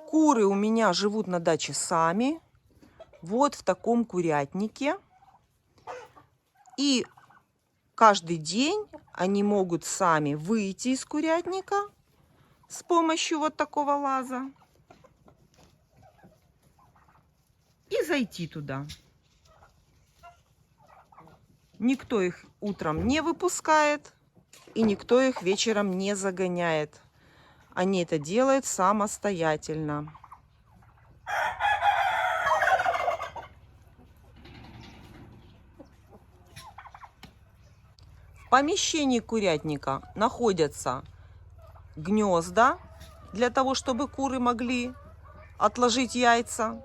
Куры у меня живут на даче сами, вот в таком курятнике. И каждый день они могут сами выйти из курятника с помощью вот такого лаза и зайти туда. Никто их утром не выпускает, и никто их вечером не загоняет. Они это делают самостоятельно. В помещении курятника находятся гнезда для того, чтобы куры могли отложить яйца.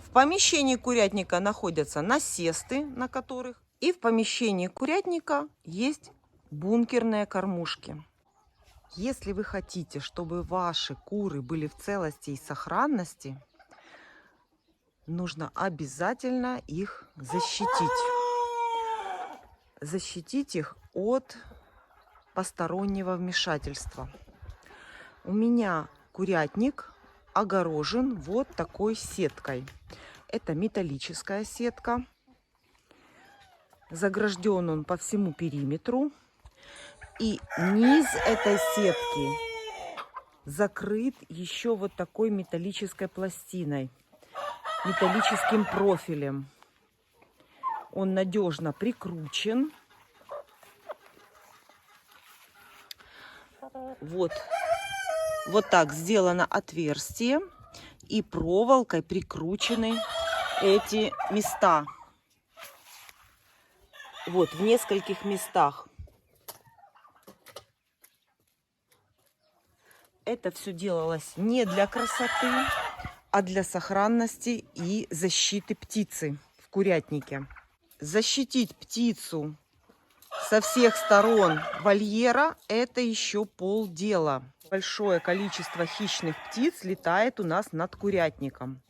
В помещении курятника находятся насесты, на которых. И в помещении курятника есть бункерные кормушки. Если вы хотите, чтобы ваши куры были в целости и сохранности, нужно обязательно их защитить. Защитить их от постороннего вмешательства. У меня курятник огорожен вот такой сеткой. Это металлическая сетка. Загражден он по всему периметру. И низ этой сетки закрыт еще вот такой металлической пластиной, металлическим профилем. Он надежно прикручен. Вот так сделано отверстие. И проволокой прикручены эти места. Вот в нескольких местах. Это все делалось не для красоты, а для сохранности и защиты птицы в курятнике. Защитить птицу со всех сторон вольера – это еще полдела. Большое количество хищных птиц летает у нас над курятником.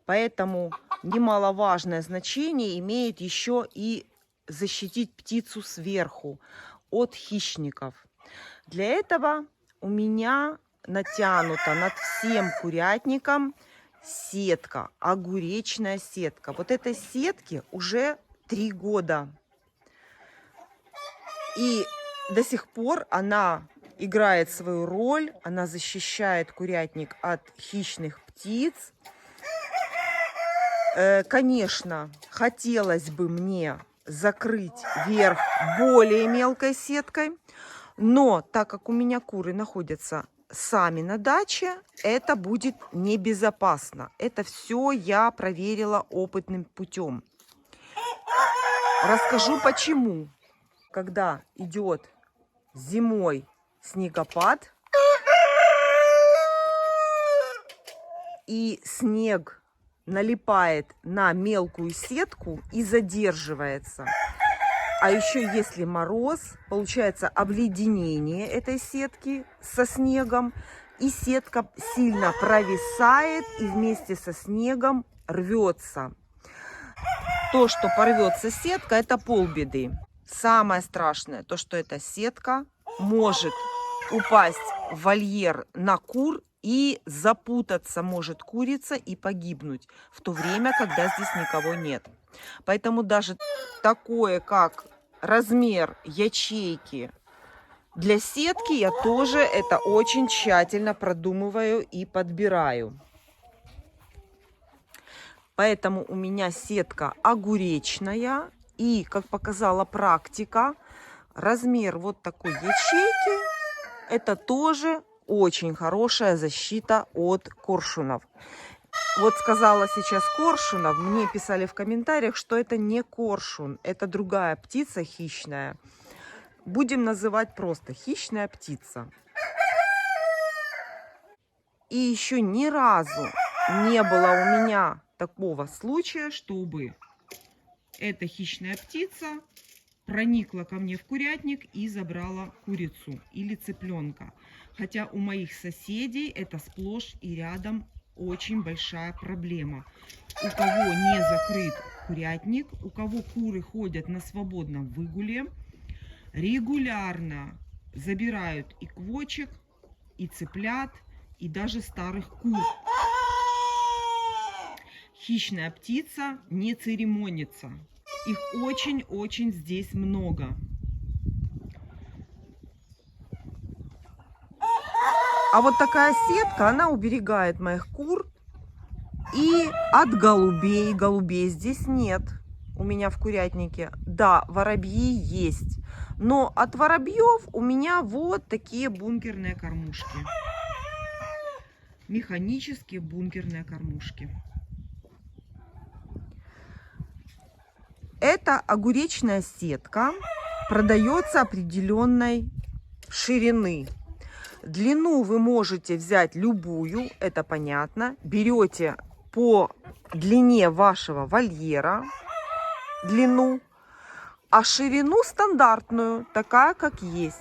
Поэтому немаловажное значение имеет еще и защитить птицу сверху от хищников. Для этого у меня натянута над всем курятником сетка, огуречная сетка. Вот этой сетке уже 3 года. И до сих пор она играет свою роль, она защищает курятник от хищных птиц. Конечно, хотелось бы мне закрыть верх более мелкой сеткой, но так как у меня куры находятся сами на даче, это будет небезопасно. Это все я проверила опытным путем. Расскажу почему. Когда идет зимой снегопад и снег налипает на мелкую сетку и задерживается. А еще если мороз, получается обледенение этой сетки со снегом, и сетка сильно провисает и вместе со снегом рвется. То, что порвется сетка, это полбеды. Самое страшное, то, что эта сетка может упасть в вольер на кур и запутаться может курица и погибнуть в то время, когда здесь никого нет. Поэтому даже такое, как размер ячейки для сетки, я тоже это очень тщательно продумываю и подбираю. Поэтому у меня сетка огуречная. И, как показала практика, размер вот такой ячейки – это тоже очень хорошая защита от коршунов. Вот сказала сейчас коршунов, мне писали в комментариях, что это не коршун, это другая птица хищная. Будем называть просто хищная птица. И еще ни разу не было у меня такого случая, чтобы эта хищная птица проникла ко мне в курятник и забрала курицу или цыпленка. Хотя у моих соседей это сплошь и рядом очень большая проблема. У кого не закрыт курятник, у кого куры ходят на свободном выгуле, регулярно забирают и квочек, и цыплят, и даже старых кур. Хищная птица не церемонится. Их очень-очень здесь много. А вот такая сетка, она уберегает моих кур и от голубей. Голубей здесь нет у меня в курятнике. Да, воробьи есть. Но от воробьев у меня вот такие бункерные кормушки. Механические бункерные кормушки. Это огуречная сетка, продается определенной ширины. Длину вы можете взять любую, это понятно. Берете по длине вашего вольера длину, а ширину стандартную, такая как есть.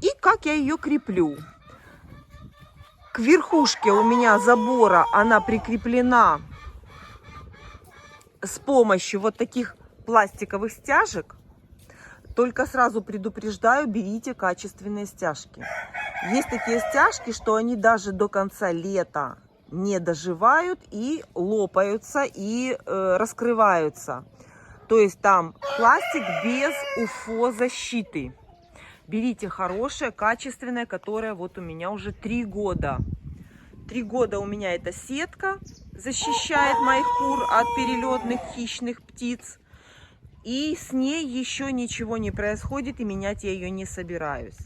И как я ее креплю. К верхушке у меня забора она прикреплена с помощью вот таких пластиковых стяжек. Только сразу предупреждаю, берите качественные стяжки. Есть такие стяжки, что они даже до конца лета не доживают и лопаются и раскрываются. То есть там пластик без УФО-защиты. Берите хорошее, качественное, которое вот у меня уже 3 года. 3 года у меня эта сетка защищает моих кур от перелетных хищных птиц. И с ней еще ничего не происходит, и менять я ее не собираюсь.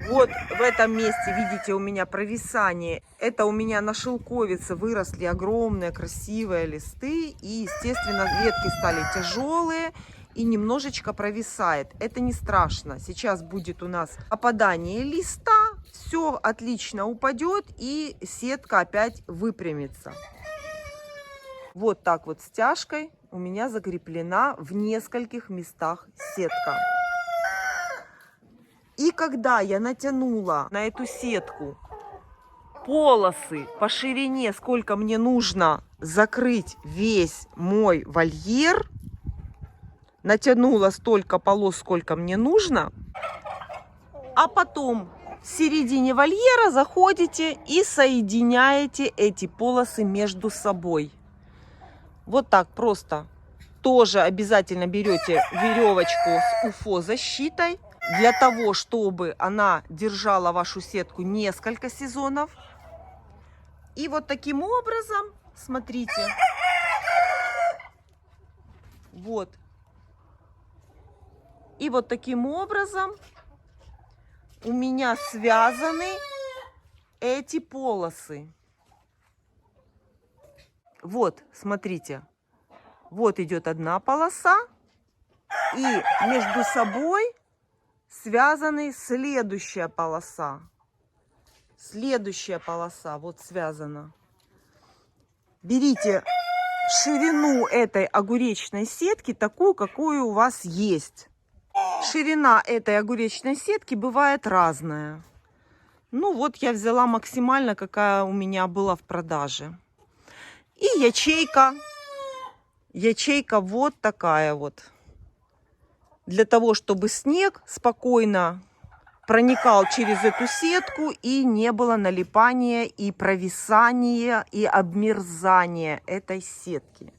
Вот в этом месте, видите, у меня провисание. Это у меня на шелковице выросли огромные красивые листы. И, естественно, ветки стали тяжелые и немножечко провисает. Это не страшно. Сейчас будет у нас опадание листа. Все отлично упадет, и сетка опять выпрямится. Вот так вот стяжкой у меня закреплена в нескольких местах сетка. И когда я натянула на эту сетку полосы по ширине, сколько мне нужно закрыть весь мой вольер, натянула столько полос, сколько мне нужно, а потом в середине вольера заходите и соединяете эти полосы между собой. Вот так просто. Тоже обязательно берете веревочку с УФО-защитой для того, чтобы она держала вашу сетку несколько сезонов. И вот таким образом, смотрите, вот. И вот таким образом у меня связаны эти полосы. Вот, смотрите, вот идет одна полоса, и между собой связаны следующая полоса. Следующая полоса вот связана. Берите ширину этой огуречной сетки такую, какую у вас есть. Ширина этой огуречной сетки бывает разная. Ну вот я взяла максимально, какая у меня была в продаже. И ячейка вот такая вот. Для того, чтобы снег спокойно проникал через эту сетку и не было налипания и провисания и обмерзания этой сетки.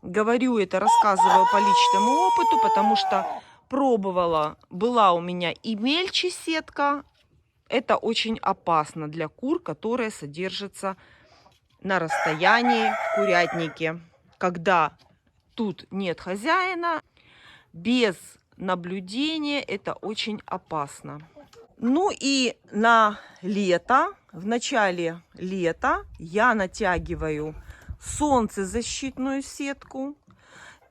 Говорю это, рассказываю по личному опыту, потому что пробовала, была у меня и мельче сетка. Это очень опасно для кур, которые содержатся на расстоянии в курятнике. Когда тут нет хозяина, без наблюдения, это очень опасно. Ну и на лето, в начале лета я натягиваю солнцезащитную сетку.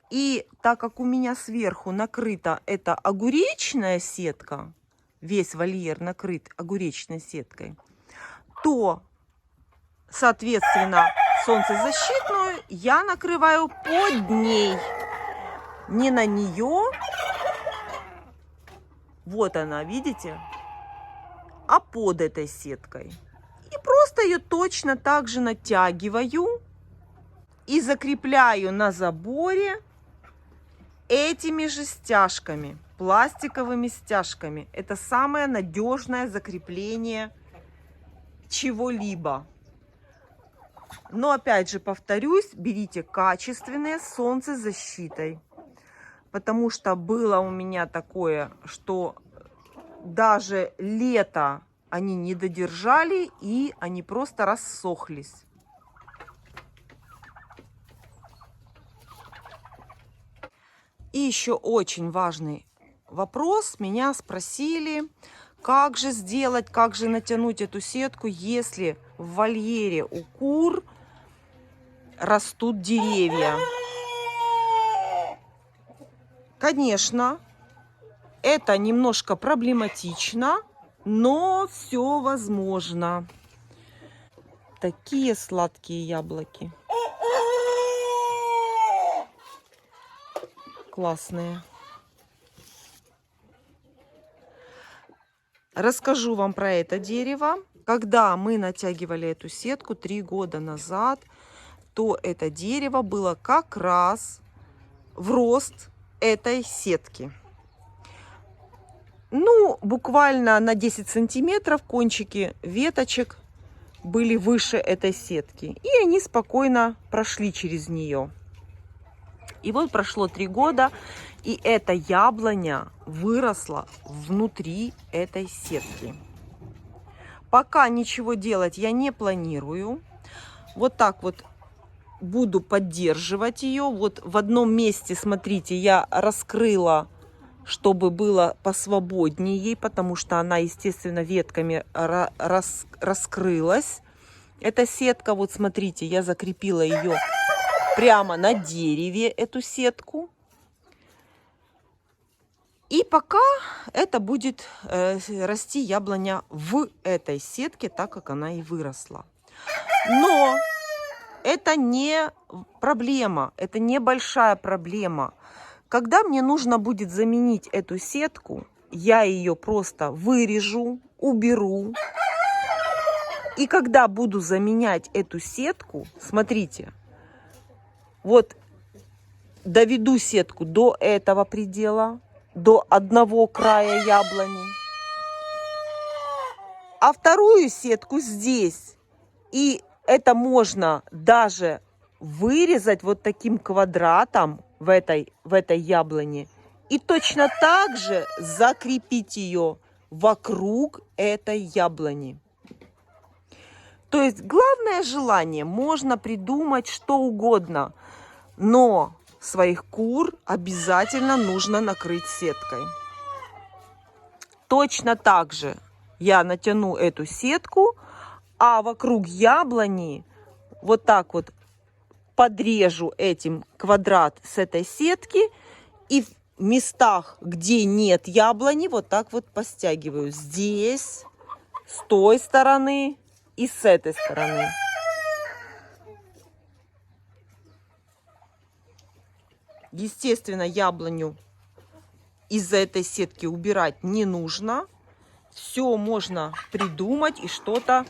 И так как у меня сверху накрыта эта огуречная сетка, весь вольер накрыт огуречной сеткой, то, соответственно, солнцезащитную я накрываю под ней. Не на нее, вот она, видите, а под этой сеткой. И просто ее точно так же натягиваю и закрепляю на заборе этими же стяжками, пластиковыми стяжками. Это самое надежное закрепление чего-либо. Но опять же повторюсь, берите качественные с солнцезащитой. Потому что было у меня такое, что даже лето они не додержали, и они просто рассохлись. И еще очень важный вопрос. Меня спросили, как же сделать, как же натянуть эту сетку, если в вольере у кур растут деревья. Конечно, это немножко проблематично, но все возможно. Такие сладкие яблоки. Классные. Расскажу вам про это дерево. Когда мы натягивали эту сетку 3 года назад, то это дерево было как раз в рост этой сетки. Ну, буквально на 10 сантиметров кончики веточек были выше этой сетки. И они спокойно прошли через нее. И вот прошло 3 года, и эта яблоня выросла внутри этой сетки. Пока ничего делать я не планирую. Вот так вот буду поддерживать ее. Вот в одном месте, смотрите, я раскрыла, чтобы было посвободнее ей, потому что она, естественно, ветками раскрылась. Эта сетка, вот смотрите, я закрепила ее прямо на дереве, эту сетку. И пока это будет расти яблоня в этой сетке, так как она и выросла. Но это не проблема, это небольшая проблема. Когда мне нужно будет заменить эту сетку, я ее просто вырежу, уберу. И когда буду заменять эту сетку, смотрите, вот доведу сетку до этого предела, до одного края яблони, а вторую сетку здесь. И это можно даже вырезать вот таким квадратом в этой яблоне и точно так же закрепить ее вокруг этой яблони. То есть главное желание, можно придумать что угодно, но своих кур обязательно нужно накрыть сеткой. Точно так же я натяну эту сетку, а вокруг яблони вот так вот подрежу этим квадрат с этой сетки и в местах, где нет яблони, вот так вот постягиваю. Здесь, с той стороны и с этой стороны. Естественно, яблоню из этой сетки убирать не нужно. Все можно придумать и что-то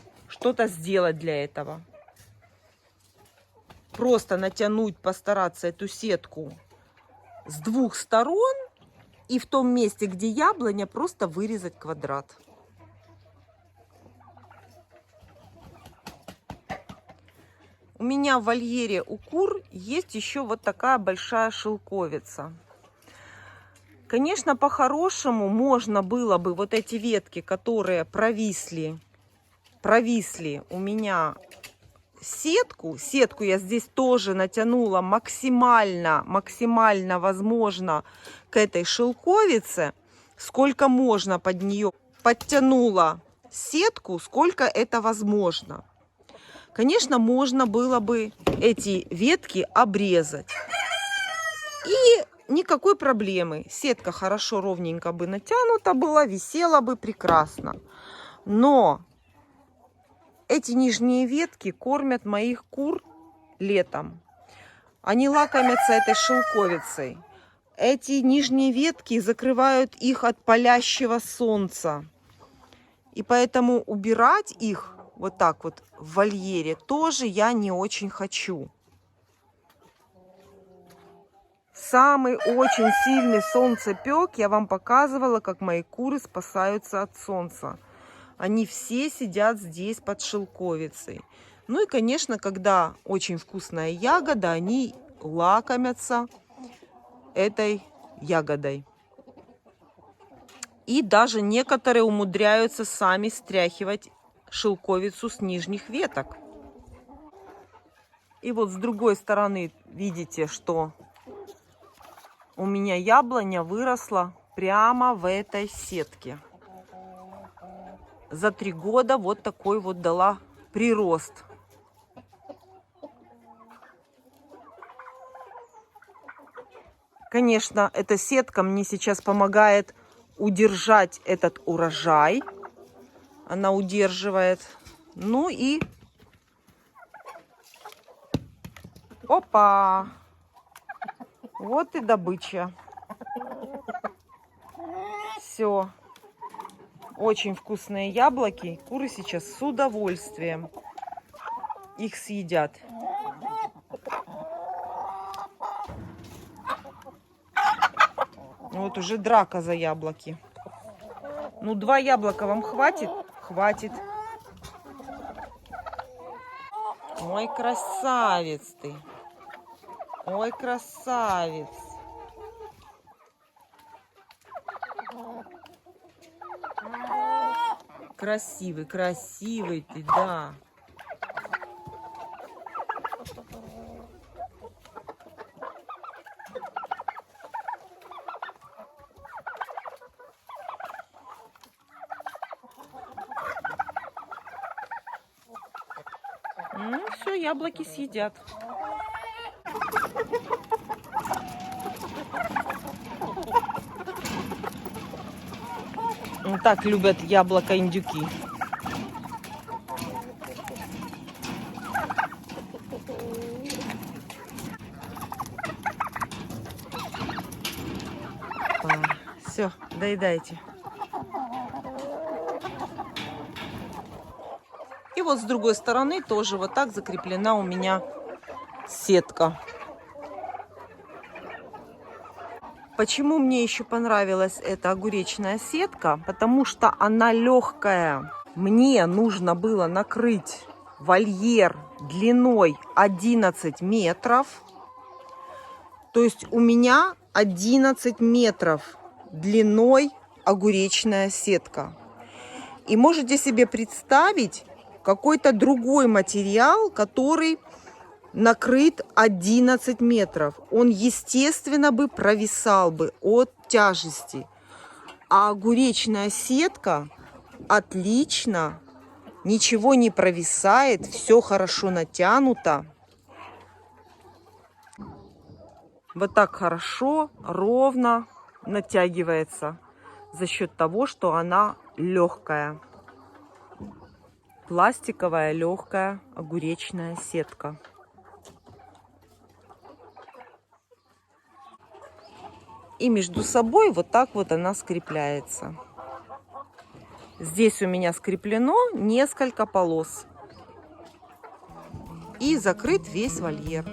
сделать для этого. Просто натянуть, постараться эту сетку с двух сторон и в том месте, где яблоня, просто вырезать квадрат. У меня в вольере у кур есть еще вот такая большая шелковица. Конечно, по-хорошему можно было бы вот эти ветки, которые провисли у меня сетку я здесь тоже натянула максимально возможно к этой шелковице, сколько можно под нее подтянула сетку, сколько это возможно. Конечно, можно было бы эти ветки обрезать. И никакой проблемы. Сетка хорошо ровненько бы натянута была, висела бы прекрасно. Но эти нижние ветки кормят моих кур летом. Они лакомятся этой шелковицей. Эти нижние ветки закрывают их от палящего солнца. И поэтому убирать их вот так вот в вольере тоже я не очень хочу. Самый очень сильный солнцепек я вам показывала, как мои куры спасаются от солнца. Они все сидят здесь под шелковицей. Ну и, конечно, когда очень вкусная ягода, они лакомятся этой ягодой. И даже некоторые умудряются сами стряхивать шелковицу с нижних веток. И вот с другой стороны видите, что у меня яблоня выросла прямо в этой сетке. За 3 года вот такой вот дала прирост. Конечно, эта сетка мне сейчас помогает удержать этот урожай. Она удерживает. Ну и... Опа! Вот и добыча. Все. Очень вкусные яблоки. Куры сейчас с удовольствием их съедят. Вот уже драка за яблоки. Ну, 2 яблока вам хватит? Хватит. Ой, красавец ты. Ой, красавец. Красивый, красивый ты, да. Ну, все, яблоки съедят. Так любят яблоко индюки. Все, доедайте. И вот с другой стороны тоже вот так закреплена у меня сетка. Почему мне еще понравилась эта огуречная сетка? Потому что она легкая. Мне нужно было накрыть вольер длиной 11 метров. То есть у меня 11 метров длиной огуречная сетка. И можете себе представить какой-то другой материал, который накрыт 11 метров. Он, естественно, бы провисал бы от тяжести. А огуречная сетка отлично, ничего не провисает, все хорошо натянуто. Вот так хорошо, ровно натягивается за счет того, что она легкая. Пластиковая легкая огуречная сетка. И между собой вот так вот она скрепляется. Здесь у меня скреплено несколько полос. И закрыт весь вольер.